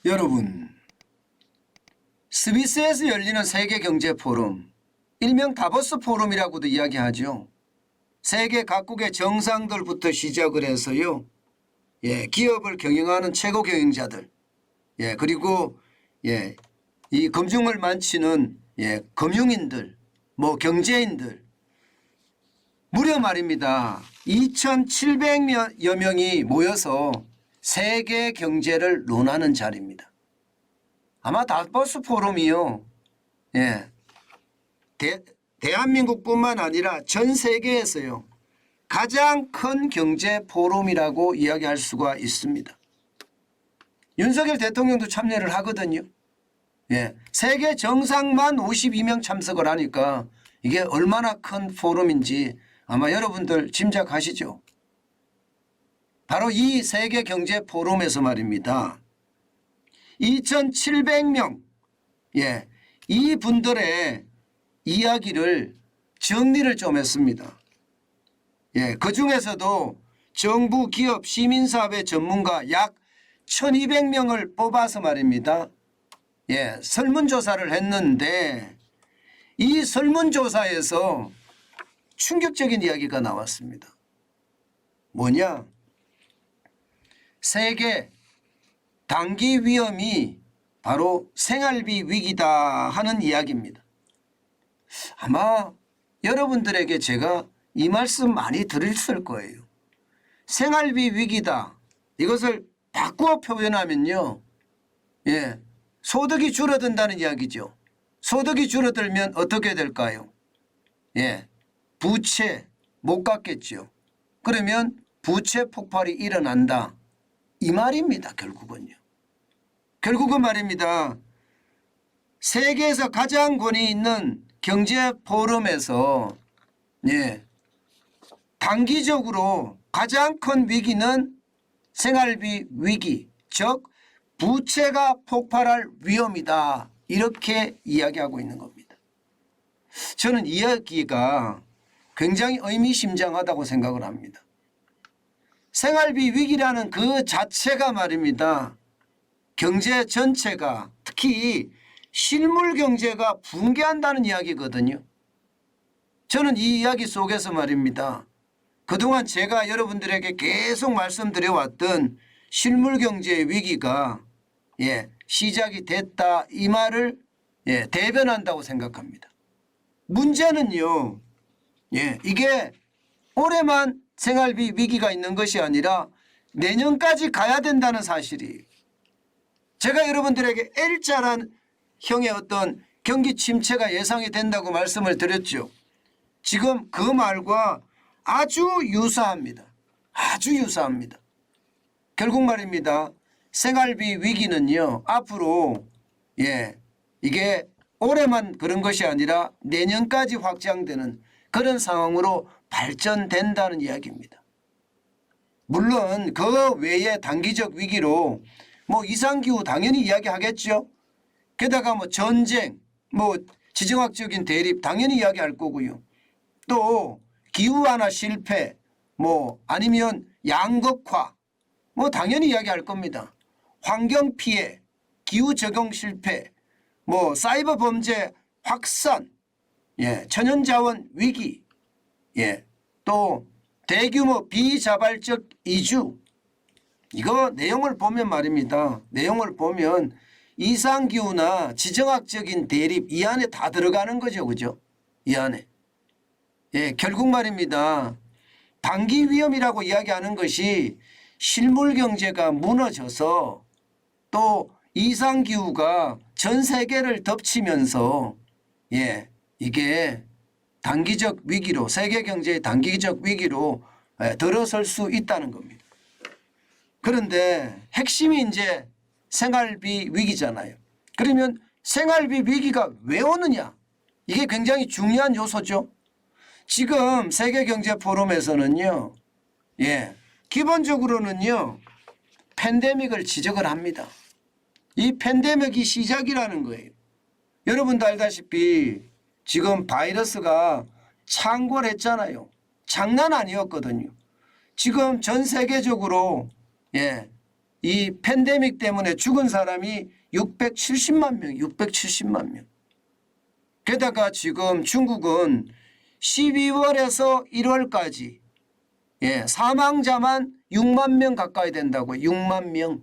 여러분, 스위스에서 열리는 세계경제포럼, 일명 다보스 포럼이라고도 이야기하죠. 세계 각국의 정상들부터 시작을 해서요. 기업을 경영하는 최고 경영자들, 그리고 이 금융을 만지는 금융인들, 경제인들, 무려 말입니다. 2,700여 명이 모여서 세계 경제를 논하는 자리입니다. 아마 다보스 포럼이요. 대한민국뿐만 아니라 전 세계에서요. 가장 큰 경제 포럼이라고 이야기할 수가 있습니다. 윤석열 대통령도 참여를 하거든요. 세계 정상만 52명 참석을 하니까 이게 얼마나 큰 포럼인지 아마 여러분들 짐작하시죠. 바로 이 세계 경제 포럼에서 말입니다. 2,700명 이 분들의 이야기를 정리를 좀 했습니다. 그중에서도 정부, 기업, 시민사회 전문가 약 1,200명을 뽑아서 말입니다. 설문조사를 했는데 이 설문조사에서 충격적인 이야기가 나왔습니다. 뭐냐? 세계 단기 위험이 바로 생활비 위기다 하는 이야기입니다. 아마 여러분들에게 제가 이 말씀 많이 드렸을 거예요. 생활비 위기다. 이것을 바꾸어 표현하면요. 소득이 줄어든다는 이야기죠. 소득이 줄어들면 어떻게 될까요? 부채 못 갚겠죠. 그러면 부채 폭발이 일어난다. 이 말입니다. 결국은요. 결국은 말입니다. 세계에서 가장 권위 있는 경제 포럼에서 단기적으로 가장 큰 위기는 생활비 위기, 즉 부채가 폭발할 위험이다. 이렇게 이야기하고 있는 겁니다. 저는 이 이야기가 굉장히 의미심장하다고 생각을 합니다. 생활비 위기라는 그 자체가 말입니다. 경제 전체가 특히 실물 경제가 붕괴한다는 이야기거든요. 저는 이 이야기 속에서 말입니다. 그동안 제가 여러분들에게 계속 말씀드려왔던 실물 경제의 위기가 시작이 됐다 이 말을 대변한다고 생각합니다. 문제는요. 이게 올해만 생활비 위기가 있는 것이 아니라 내년까지 가야 된다는 사실이 제가 여러분들에게 L자란 형의 어떤 경기 침체가 예상이 된다고 말씀을 드렸죠. 지금 그 말과 아주 유사합니다. 아주 유사합니다. 결국 말입니다. 생활비 위기는요. 앞으로 이게 올해만 그런 것이 아니라 내년까지 확장되는 그런 상황으로 발전된다는 이야기입니다. 물론 그 외에 단기적 위기로 이상기후 당연히 이야기하겠죠. 게다가 전쟁, 지정학적인 대립 당연히 이야기할 거고요. 또 기후완화 실패, 아니면 양극화, 당연히 이야기할 겁니다. 환경 피해, 기후 적용 실패, 사이버 범죄 확산, 천연자원 위기, 또 대규모 비자발적 이주. 이거 내용을 보면 말입니다. 내용을 보면 이상기후나 지정학적인 대립 이 안에 다 들어가는 거죠. 그죠? 이 안에. 결국 말입니다. 단기 위험이라고 이야기하는 것이 실물 경제가 무너져서 또 이상기후가 전 세계를 덮치면서 이게 단기적 위기로 세계 경제의 단기적 위기로 들어설 수 있다는 겁니다. 그런데 핵심이 이제 생활비 위기잖아요. 그러면 생활비 위기가 왜 오느냐? 이게 굉장히 중요한 요소죠. 지금 세계경제포럼에서는요. 기본적으로는요. 팬데믹을 지적을 합니다. 이 팬데믹이 시작이라는 거예요. 여러분도 알다시피 지금 바이러스가 창궐했잖아요. 장난 아니었거든요. 지금 전 세계적으로 이 팬데믹 때문에 죽은 사람이 670만 명, 670만 명. 게다가 지금 중국은 12월에서 1월까지 사망자만 6만 명 가까이 된다고요. 6만 명.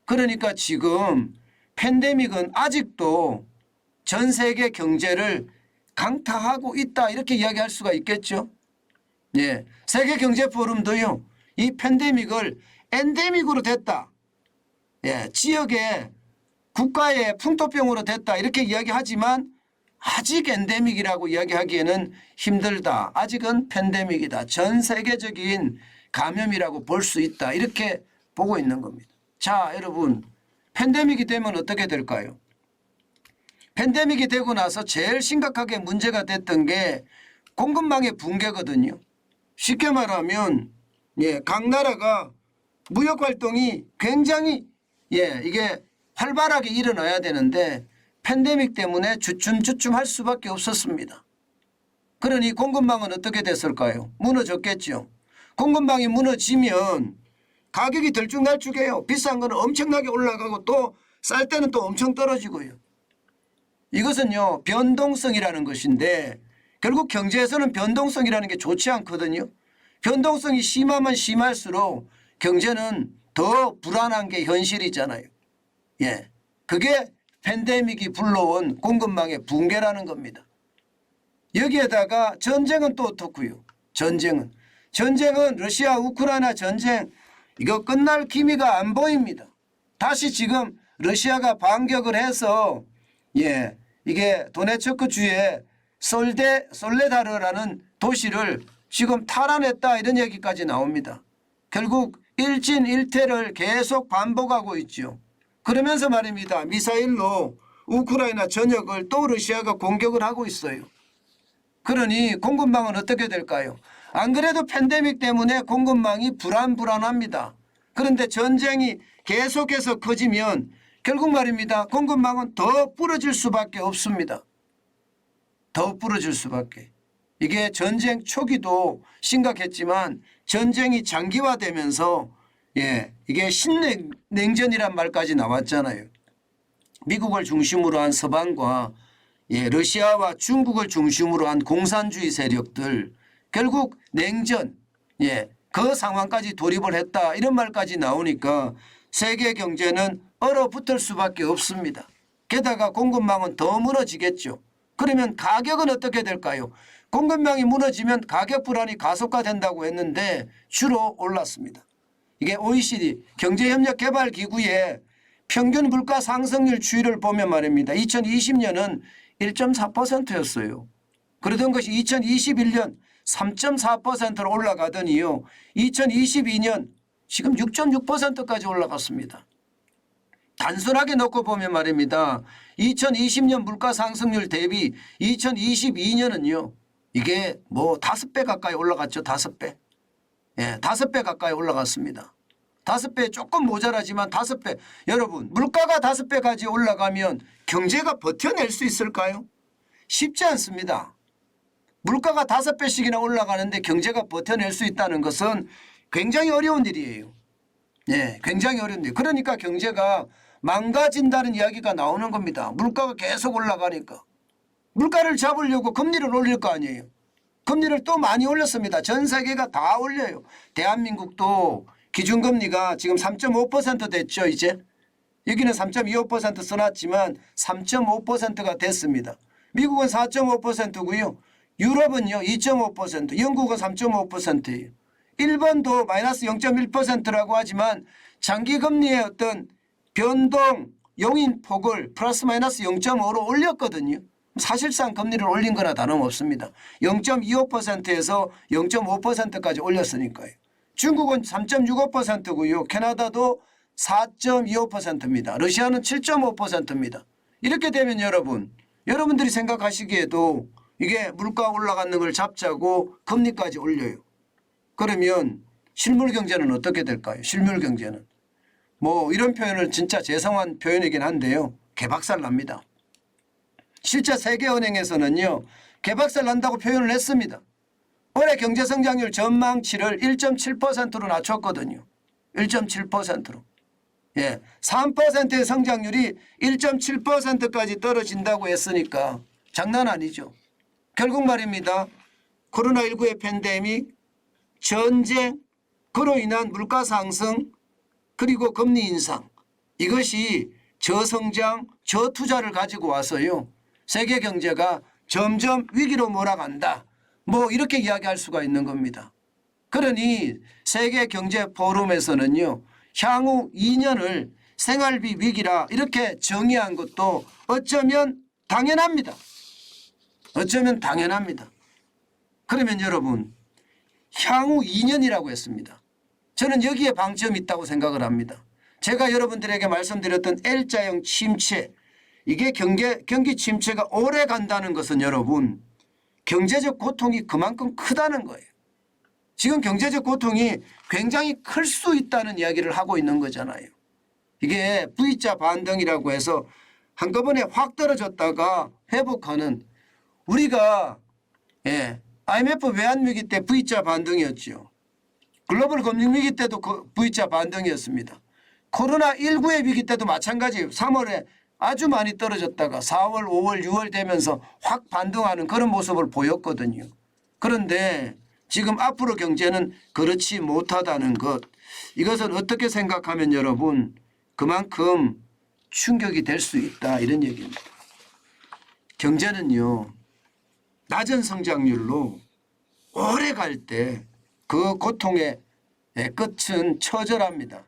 그러니까 지금 팬데믹은 아직도 전 세계 경제를 강타하고 있다 이렇게 이야기할 수가 있겠죠. 세계경제포럼도요. 이 팬데믹을 엔데믹으로 됐다. 지역의 국가의 풍토병으로 됐다 이렇게 이야기하지만 아직 엔데믹이라고 이야기하기에는 힘들다. 아직은 팬데믹이다. 전 세계적인 감염이라고 볼 수 있다. 이렇게 보고 있는 겁니다. 자, 여러분 팬데믹이 되면 어떻게 될까요? 팬데믹이 되고 나서 제일 심각하게 문제가 됐던 게 공급망의 붕괴거든요. 쉽게 말하면 각 나라가 무역활동이 굉장히 이게 활발하게 일어나야 되는데 팬데믹 때문에 주춤주춤할 수밖에 없었습니다. 그러니 공급망은 어떻게 됐을까요? 무너졌겠죠. 공급망이 무너지면 가격이 들쭉날쭉해요. 비싼 거는 엄청나게 올라가고 또 쌀 때는 또 엄청 떨어지고요. 이것은요 변동성이라는 것인데 결국 경제에서는 변동성이라는 게 좋지 않거든요. 변동성이 심하면 심할수록 경제는 더 불안한 게 현실이잖아요. 그게 팬데믹이 불러온 공급망의 붕괴라는 겁니다. 여기에다가 전쟁은 또 어떻고요? 전쟁은 러시아 우크라이나 전쟁 이거 끝날 기미가 안 보입니다. 다시 지금 러시아가 반격을 해서 이게 도네츠크 주에 솔레다르라는 도시를 지금 탈환했다 이런 얘기까지 나옵니다. 결국 일진일퇴를 계속 반복하고 있죠. 그러면서 말입니다. 미사일로 우크라이나 전역을 또 러시아가 공격을 하고 있어요. 그러니 공급망은 어떻게 될까요? 안 그래도 팬데믹 때문에 공급망이 불안합니다. 그런데 전쟁이 계속해서 커지면 결국 말입니다. 공급망은 더 부러질 수밖에 없습니다. 더 부러질 수밖에. 이게 전쟁 초기도 심각했지만 전쟁이 장기화되면서 이게 신냉전이란 말까지 나왔잖아요. 미국을 중심으로 한 서방과 러시아와 중국을 중심으로 한 공산주의 세력들 결국 냉전 그 상황까지 돌입을 했다 이런 말까지 나오니까 세계 경제는 얼어붙을 수밖에 없습니다. 게다가 공급망은 더 무너지겠죠. 그러면 가격은 어떻게 될까요? 공급망이 무너지면 가격 불안이 가속화된다고 했는데 주로 올랐습니다. 이게 OECD 경제협력개발기구의 평균 물가 상승률 추이를 보면 말입니다. 2020년은 1.4%였어요. 그러던 것이 2021년 3.4%로 올라가더니요. 2022년 지금 6.6%까지 올라갔습니다. 단순하게 놓고 보면 말입니다. 2020년 물가 상승률 대비 2022년은요. 이게 뭐 5배 가까이 올라갔죠. 5배. 5배 가까이 올라갔습니다. 5배 조금 모자라지만 5배. 여러분 물가가 5배까지 올라가면 경제가 버텨낼 수 있을까요? 쉽지 않습니다. 물가가 5배씩이나 올라가는데 경제가 버텨낼 수 있다는 것은 굉장히 어려운 일이에요. 굉장히 어려운 일. 그러니까 경제가 망가진다는 이야기가 나오는 겁니다. 물가가 계속 올라가니까. 물가를 잡으려고 금리를 올릴 거 아니에요. 금리를 또 많이 올렸습니다. 전 세계가 다 올려요. 대한민국도 기준금리가 지금 3.5% 됐죠. 이제 여기는 3.25% 써놨지만 3.5%가 됐습니다. 미국은 4.5%고요. 유럽은요 2.5%, 영국은 3.5%예요. 일본도 마이너스 0.1%라고 하지만 장기금리의 어떤 변동 용인폭을 플러스 마이너스 0.5로 올렸거든요. 사실상 금리를 올린 거나 다름없습니다. 0.25%에서 0.5%까지 올렸으니까요. 중국은 3.65%고요. 캐나다도 4.25%입니다. 러시아는 7.5%입니다. 이렇게 되면 여러분들이 생각하시기에도 이게 물가 올라가는 걸 잡자고 금리까지 올려요. 그러면 실물 경제는 어떻게 될까요? 실물 경제는. 뭐 이런 표현을 진짜 죄송한 표현이긴 한데요. 개박살 납니다. 실제 세계은행에서는요. 개박살 난다고 표현을 했습니다. 올해 경제성장률 전망치를 1.7%로 낮췄거든요. 1.7%로. 예, 3%의 성장률이 1.7%까지 떨어진다고 했으니까 장난 아니죠. 결국 말입니다. 코로나19의 팬데믹, 전쟁, 그로 인한 물가 상승, 그리고 금리 인상, 이것이 저성장, 저투자를 가지고 와서요, 세계 경제가 점점 위기로 몰아간다. 뭐 이렇게 이야기할 수가 있는 겁니다. 그러니 세계 경제 포럼에서는요, 향후 2년을 생활비 위기라 이렇게 정의한 것도 어쩌면 당연합니다. 어쩌면 당연합니다. 그러면 여러분, 향후 2년이라고 했습니다. 저는 여기에 방점이 있다고 생각을 합니다. 제가 여러분들에게 말씀드렸던 L자형 침체, 이게 경기 침체가 오래 간다는 것은 여러분, 경제적 고통이 그만큼 크다는 거예요. 지금 경제적 고통이 굉장히 클 수 있다는 이야기를 하고 있는 거잖아요. 이게 V자 반등이라고 해서 한꺼번에 확 떨어졌다가 회복하는, 우리가 IMF 외환위기 때 V자 반등이었죠. 글로벌 금융위기 때도 V자 반등이었습니다. 코로나19의 위기 때도 마찬가지예요. 3월에 아주 많이 떨어졌다가 4월, 5월, 6월 되면서 확 반등하는 그런 모습을 보였거든요. 그런데 지금 앞으로 경제는 그렇지 못하다는 것, 이것은 어떻게 생각하면 여러분 그만큼 충격이 될 수 있다, 이런 얘기입니다. 경제는요, 낮은 성장률로 오래 갈 때 그 고통의 끝은 처절합니다.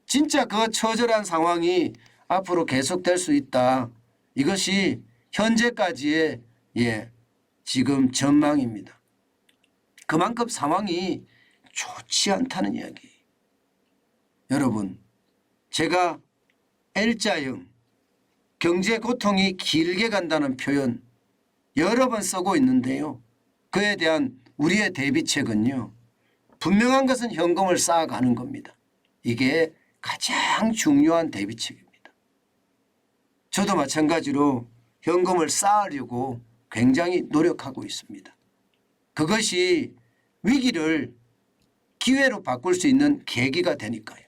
진짜 그 처절한 상황이 앞으로 계속될 수 있다. 이것이 현재까지의 지금 전망입니다. 그만큼 상황이 좋지 않다는 이야기. 여러분, 제가 L자형 경제 고통이 길게 간다는 표현 여러 번 쓰고 있는데요. 그에 대한 우리의 대비책은요, 분명한 것은 현금을 쌓아가는 겁니다. 이게 가장 중요한 대비책입니다. 저도 마찬가지로 현금을 쌓으려고 굉장히 노력하고 있습니다. 그것이 위기를 기회로 바꿀 수 있는 계기가 되니까요.